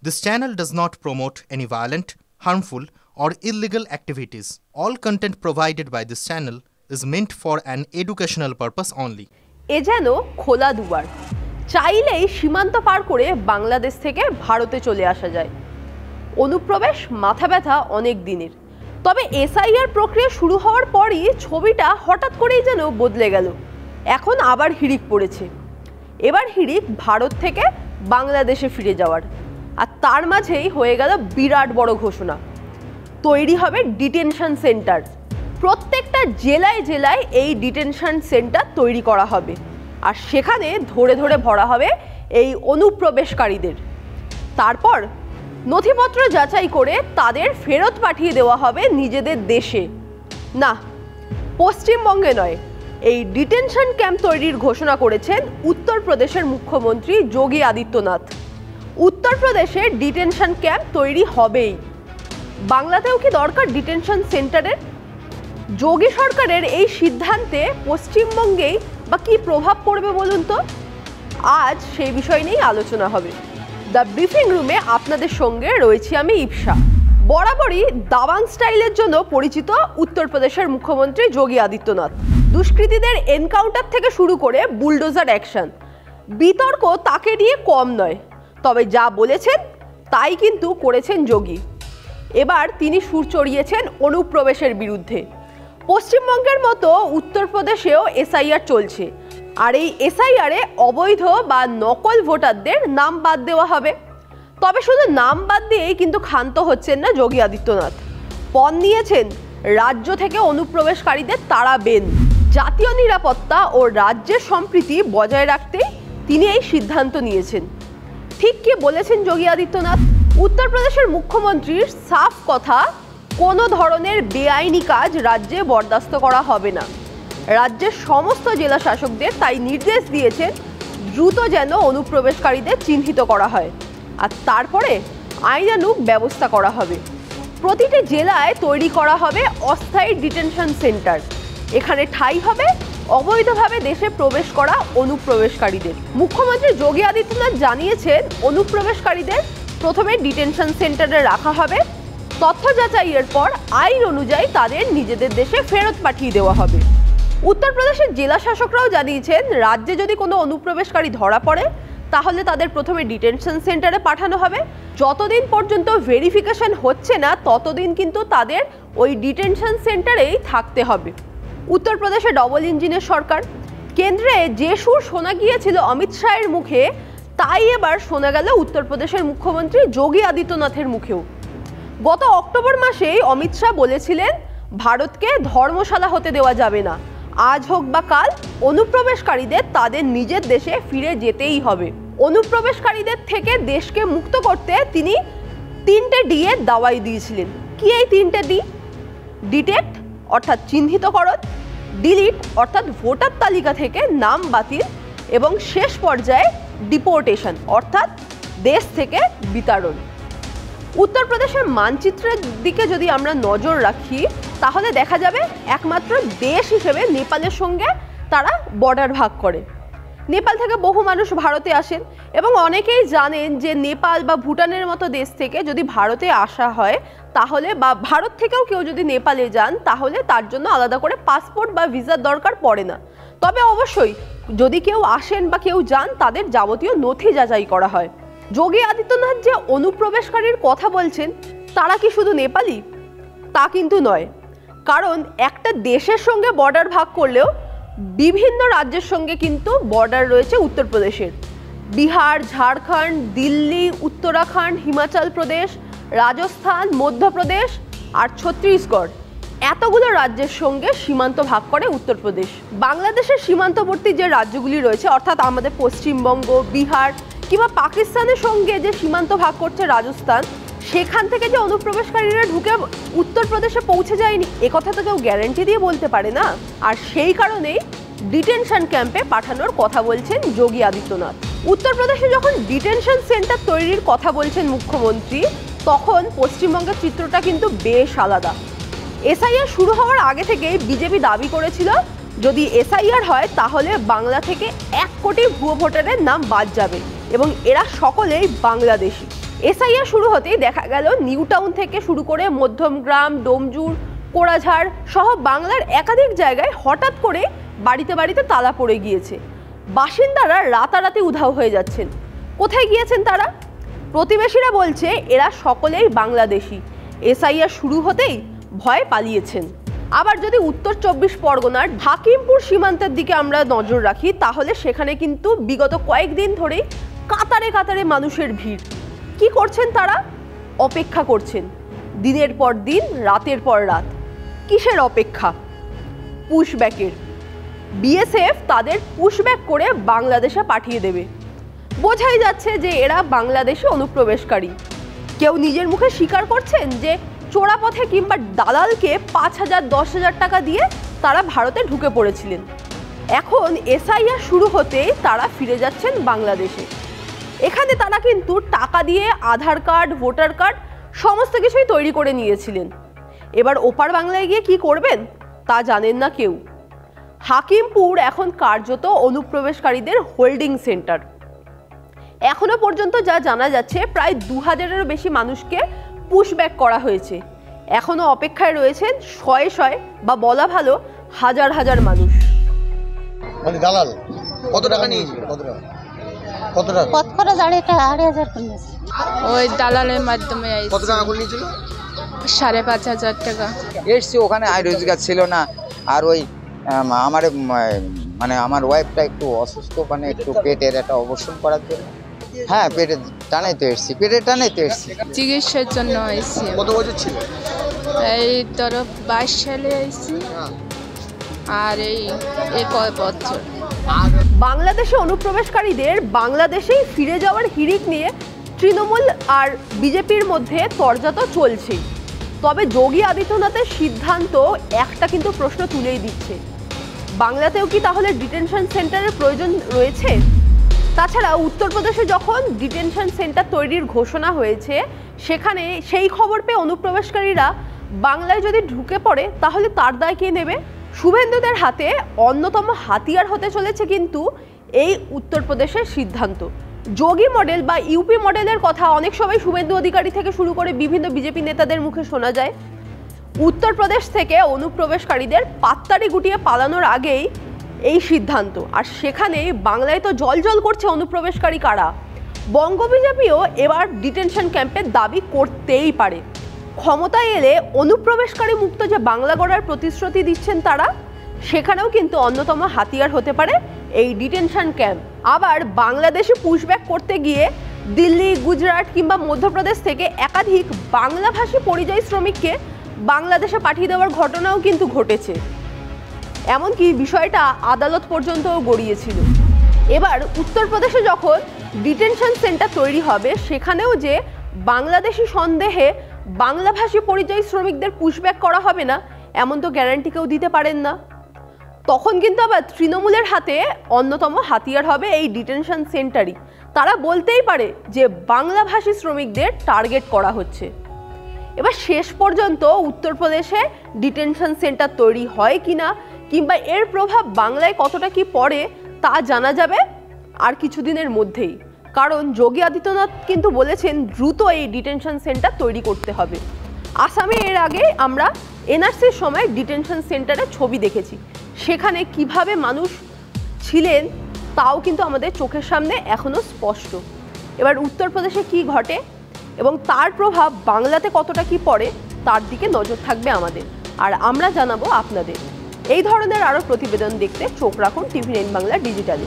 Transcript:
This channel does not promote any violent, harmful, or illegal activities. All content provided by this channel is meant for an educational purpose only. এ যেন খোলা দুয়ার, চাইলেই সীমান্ত পার করে বাংলাদেশ থেকে ভারতে চলে আসা যায়। অনুপ্রবেশ মাথা ব্যথা অনেক দিনের, তবে এসআইআর প্রক্রিয়া শুরু হওয়ার পরই ছবিটা হঠাৎ করেই যেন বদলে গেল। এখন আবার হিড়িক পড়েছে। এবার হিড়িক ভারত থেকে বাংলাদেশে ফিরে যাওয়ার, আর তার মাঝেই হয়ে গেল বিরাট বড় ঘোষণা। তৈরি হবে ডিটেনশন সেন্টার। প্রত্যেকটা জেলায় জেলায় এই ডিটেনশন সেন্টার তৈরি করা হবে, আর সেখানে ধরে ধরে ভরা হবে এই অনুপ্রবেশকারীদের। তারপর নথিপত্র যাচাই করে তাদের ফেরত পাঠিয়ে দেওয়া হবে নিজেদের দেশে। না, পশ্চিমবঙ্গে নয়, এই ডিটেনশন ক্যাম্প তৈরির ঘোষণা করেছেন উত্তরপ্রদেশের মুখ্যমন্ত্রী যোগী আদিত্যনাথ। উত্তরপ্রদেশে ডিটেনশন ক্যাম্প তৈরি হবেই। বাংলাতেও কি দরকার ডিটেনশন সেন্টারের? যোগী সরকারের এই সিদ্ধান্তে পশ্চিমবঙ্গেই বা কী প্রভাব পড়বে বলুন তো? আজ সেই বিষয় নিয়েই আলোচনা হবে। দ্য ব্রিফিং রুমে আপনাদের সঙ্গে রয়েছি আমি ইপসা। বরাবরই দাবাং স্টাইলের জন্য পরিচিত উত্তরপ্রদেশের মুখ্যমন্ত্রী যোগী আদিত্যনাথ। দুষ্কৃতীদের এনকাউন্টার থেকে শুরু করে বুলডোজার অ্যাকশন, বিতর্ক তাকে নিয়ে কম নয়। তবে যা বলেছেন তাই কিন্তু করেছেন যোগী। এবার তিনি সুর চড়িয়েছেন অনুপ্রবেশের বিরুদ্ধে। পশ্চিমবঙ্গের মতো উত্তরপ্রদেশেও এসআইআর চলছে, আর এই এসআইআরে অবৈধ বা নকল ভোটারদের নাম বাদ দেওয়া হবে। তবে শুধু নাম বাদ দিয়েই কিন্তু ক্ষান্ত হচ্ছেন না যোগী আদিত্যনাথ। পণ নিয়েছেন রাজ্য থেকে অনুপ্রবেশকারীদের তাড়াবেন। জাতীয় নিরাপত্তা ও রাজ্যের সম্প্রীতি বজায় রাখতেই তিনি এই সিদ্ধান্ত নিয়েছেন। ঠিক কি বলেছেন যোগী আদিত্যনাথ? উত্তরপ্রদেশের মুখ্যমন্ত্রীর সাফ কথা, কোনো ধরনের বেআইনি কাজ রাজ্যে বরদাস্ত করা হবে না। রাজ্যের সমস্ত জেলা শাসকদের তাই নির্দেশ দিয়েছেন দ্রুত যেন অনুপ্রবেশকারীদের চিহ্নিত করা হয়, আর তারপরে আইনানুগ ব্যবস্থা করা হবে। প্রতিটি জেলায় তৈরি করা হবে অস্থায়ী ডিটেনশন সেন্টার। এখানে ঠাঁই হবে অবৈধভাবে দেশে প্রবেশ করা অনুপ্রবেশকারীদের। মুখ্যমন্ত্রী যোগী আদিত্যনাথ জানিয়েছেন, অনুপ্রবেশকারীদের প্রথমে ডিটেনশন সেন্টারে রাখা হবে। তথ্য যাচাইয়ের পর আইন অনুযায়ী তাদের নিজেদের দেশে ফেরত পাঠিয়ে দেওয়া হবে। উত্তরপ্রদেশের জেলা শাসকরাও জানিয়েছেন, রাজ্যে যদি কোনো অনুপ্রবেশকারী ধরা পড়ে তাহলে তাদের প্রথমে ডিটেনশন সেন্টারে পাঠানো হবে। যতদিন পর্যন্ত ভেরিফিকেশন হচ্ছে না ততদিন কিন্তু তাদের ওই ডিটেনশন সেন্টারেই থাকতে হবে। উত্তরপ্রদেশে ডবল ইঞ্জিনের সরকার। কেন্দ্রে যে সুর শোনা গিয়েছিল অমিত শাহের মুখে, তাই এবার শোনা গেল উত্তরপ্রদেশের মুখ্যমন্ত্রী যোগী আদিত্যনাথের মুখেও। গত অক্টোবর মাসেই অমিত শাহ বলেছিলেন, ভারতকে ধর্মশালা হতে দেওয়া যাবে না। আজ হোক বা কাল অনুপ্রবেশকারীদের তাদের নিজের দেশে ফিরে যেতেই হবে। অনুপ্রবেশকারীদের থেকে দেশকে মুক্ত করতে তিনি 3টে ডি এর দাওয়াই দিয়েছিলেন। কি এই 3টে ডি? ডিটেক্ট অর্থাৎ চিহ্নিতকরণ, ডিলিট অর্থাৎ ভোটার তালিকা থেকে নাম বাতিল, এবং শেষ পর্যায়ে ডিপোর্টেশন অর্থাৎ দেশ থেকে বিতাড়ন। উত্তরপ্রদেশের মানচিত্রের দিকে যদি আমরা নজর রাখি তাহলে দেখা যাবে একমাত্র দেশ হিসেবে নেপালের সঙ্গে তারা বর্ডার ভাগ করে। নেপাল থেকে বহু মানুষ ভারতে আসেন, এবং অনেকেই জানেন যে নেপাল বা ভুটানের মতো দেশ থেকে যদি ভারতে আসা হয় তাহলে, বা ভারত থেকেও কেউ যদি নেপালে যান তাহলে তার জন্য আলাদা করে পাসপোর্ট বা ভিসার দরকার পড়ে না। তবে অবশ্যই যদি কেউ আসেন বা কেউ যান তাদের যাবতীয় নথি যাচাই করা হয়। যোগী আদিত্যনাথ যে অনুপ্রবেশকারীর কথা বলছেন তারা কি শুধু নেপালি? তা কিন্তু নয়, কারণ একটা দেশের সঙ্গে বর্ডার ভাগ করলেও বিভিন্ন রাজ্যের সঙ্গে কিন্তু বর্ডার রয়েছে উত্তরপ্রদেশের। বিহার, ঝাড়খণ্ড, দিল্লি, উত্তরাখণ্ড, হিমাচল প্রদেশ, রাজস্থান, মধ্যপ্রদেশ আর ছত্তিশগড়, এতগুলো রাজ্যের সঙ্গে সীমান্ত ভাগ করে উত্তরপ্রদেশ। বাংলাদেশের সীমান্তবর্তী যে রাজ্যগুলি রয়েছে, অর্থাৎ আমাদের পশ্চিমবঙ্গ, বিহার কিংবা পাকিস্তানের সঙ্গে যে সীমান্ত ভাগ করছে রাজস্থান, সেখান থেকে যে অনুপ্রবেশকারীরা ঢুকে উত্তরপ্রদেশে পৌঁছে যায়নি একথা তো কেউ গ্যারান্টি দিয়ে বলতে পারে না। আর সেই কারণেই ডিটেনশন ক্যাম্পে পাঠানোর কথা বলছেন যোগী আদিত্যনাথ। উত্তরপ্রদেশে যখন ডিটেনশন সেন্টার তৈরির কথা বলছেন মুখ্যমন্ত্রী, তখন পশ্চিমবঙ্গের চিত্রটা কিন্তু বেশ আলাদা। এসআইআর শুরু হওয়ার আগে থেকেই বিজেপি দাবি করেছিল, যদি এসআইআর হয় তাহলে বাংলা থেকে 1 কোটি ভুয়ো ভোটারের নাম বাদ যাবে এবং এরা সকলেই বাংলাদেশি। এসআইআর শুরু হতেই দেখা গেল নিউ টাউন থেকে শুরু করে মধ্যমগ্রাম, ডোমজুর, কোড়াঝাড় সহ বাংলার একাধিক জায়গায় হঠাৎ করে বাড়িতে বাড়িতে তালা পড়ে গিয়েছে। বাসিন্দারা রাতারাতি উধাও হয়ে যাচ্ছেন। কোথায় গিয়েছেন তারা? প্রতিবেশীরা বলছে এরা সকলেই বাংলাদেশি, এসআইআর শুরু হতেই ভয় পালিয়েছেন। আবার যদি উত্তর 24 পরগনার হাকিমপুর সীমান্তের দিকে আমরা নজর রাখি, তাহলে সেখানে কিন্তু বিগত কয়েকদিন ধরেই কাতারে কাতারে মানুষের ভিড়। কি করছেন তারা? অপেক্ষা করছেন, দিনের পর দিন, রাতের পর রাত। কিসের অপেক্ষা? পুশব্যাকের। বিএসএফ তাদের পুশব্যাক করে বাংলাদেশে পাঠিয়ে দেবে। বোঝাই যাচ্ছে যে এরা বাংলাদেশে অনুপ্রবেশকারী। কেউ নিজের মুখে স্বীকার করছেন যে চোরাপথে কিংবা দালালকে 5,000 10,000 টাকা দিয়ে তারা ভারতে ঢুকে পড়েছিলেন। এখন এসআইআর শুরু হতেই তারা ফিরে যাচ্ছেন বাংলাদেশে। এখানে তারা কিন্তু টাকা দিয়ে আধার কার্ড, ভোটার কার্ড সমস্ত কিছুই তৈরি করে নিয়েছিলেন। এবার ওপার বাংলায় গিয়ে কি করবেন তা জানেন না কেউ। হাকিমপুর এখন কার্যত অনুপ্রবেশকারীদের হোল্ডিং সেন্টার। এখনো পর্যন্ত যা জানা যাচ্ছে প্রায় 2000-এরও বেশি মানুষকে পুশব্যাক করা হয়েছে। এখনো অপেক্ষায় রয়েছেন শয়ে শয়ে বা বলা ভালো হাজার হাজার মানুষ। মানে দালাল কত টাকা নিয়েছিল? কত টাকা? কত করে 2,500 নিয়েছে। ওই দালালের মাধ্যমে কত টাকা করে নিয়েছিল? 5,500 টাকা। এসছি, ওখানে আয় রোজগার ছিল না। আর ওই আমার মানে আমার ওয়াইফটা একটু অসুস্থ, মানে একটু পেটের একটা অপারেশন করার জন্য। হ্যাঁ, পেটের টানেই তো এসছি, পেটের টানেই তো এসছি। চিকিৎসার জন্য এসেছি। কত বছর ছিল? এই ধরো 22 সালে এসেছি। আর এই কয় বছর। বাংলাদেশে অনুপ্রবেশকারীদের বাংলাদেশেই ফিরে যাওয়ার হিড়িক নিয়ে তৃণমূল আর বিজেপির মধ্যে তরজা তো চলছেই। তবে যোগী আদিত্যনাথের সিদ্ধান্ত একটা কিন্তু প্রশ্ন তুলেই দিচ্ছে, বাংলাতেও কি তাহলে ডিটেনশন সেন্টারের প্রয়োজন রয়েছে? তাছাড়া উত্তরপ্রদেশে যখন ডিটেনশন সেন্টার তৈরির ঘোষণা হয়েছে, সেখানে সেই খবর পেয়ে অনুপ্রবেশকারীরা বাংলায় যদি ঢুকে পড়ে তাহলে তার দায় কে নেবে? শুভেন্দুদের হাতে অন্যতম হাতিয়ার হতে চলেছে কিন্তু এই উত্তরপ্রদেশের সিদ্ধান্ত। যোগী মডেল বা ইউপি মডেলের কথা অনেক সময় শুভেন্দু অধিকারী থেকে শুরু করে বিভিন্ন বিজেপি নেতাদের মুখে শোনা যায়। উত্তরপ্রদেশ থেকে অনুপ্রবেশকারীদের পাত্তারি গুটিয়ে পালানোর আগেই এই সিদ্ধান্ত। আর সেখানে বাংলায় তো জল করছে অনুপ্রবেশকারী কারা। বঙ্গ বিজেপিও এবার ডিটেনশন ক্যাম্পের দাবি করতেই পারে। ক্ষমতায় এলে অনুপ্রবেশকারী মুক্ত যে বাংলা গড়ার প্রতিশ্রুতি দিচ্ছেন তারা, সেখানেও কিন্তু অন্যতম হাতিয়ার হতে পারে এই ডিটেনশন ক্যাম্প। আবার বাংলাদেশে পুশব্যাক করতে গিয়ে দিল্লি, গুজরাট কিংবা মধ্যপ্রদেশ থেকে একাধিক বাংলাভাষী পরিযায়ী শ্রমিককে বাংলাদেশে পাঠিয়ে দেওয়ার ঘটনাও কিন্তু ঘটেছে। এমনকি বিষয়টা আদালত পর্যন্ত গড়িয়েছিল। এবার উত্তরপ্রদেশে যখন ডিটেনশন সেন্টার তৈরি হবে, সেখানেও যে বাংলাদেশি সন্দেহে বাংলাভাষী পরিযায়ী শ্রমিকদের পুশব্যাক করা হবে না, এমন তো গ্যারান্টি কেউ দিতে পারেন না। তখন কিন্তু আবার তৃণমূলের হাতে অন্যতম হাতিয়ার হবে এই ডিটেনশন সেন্টারই। তারা বলতেই পারে যে বাংলাভাষী শ্রমিকদের টার্গেট করা হচ্ছে। এবার শেষ পর্যন্ত উত্তরপ্রদেশে ডিটেনশন সেন্টার তৈরি হয় কিনা কিংবা এর প্রভাব বাংলায় কতটা কি পড়ে তা জানা যাবে আর কিছুদিনের মধ্যেই। কারণ যোগী আদিত্যনাথ কিন্তু বলেছেন দ্রুত এই ডিটেনশন সেন্টার তৈরি করতে হবে। আসামে এর আগে আমরা এনআরসির সময় ডিটেনশন সেন্টারের ছবি দেখেছি, সেখানে কিভাবে মানুষ ছিলেন তাও কিন্তু আমাদের চোখের সামনে এখনো স্পষ্ট। এবার উত্তরপ্রদেশে কি ঘটে এবং তার প্রভাব বাংলাতে কতটা কি পড়ে তার দিকে নজর থাকবে আমাদের, আর আমরা জানাবো আপনাদের। এই ধরনের আরও প্রতিবেদন দেখতে চোখ রাখুন TV9 বাংলা ডিজিটালে।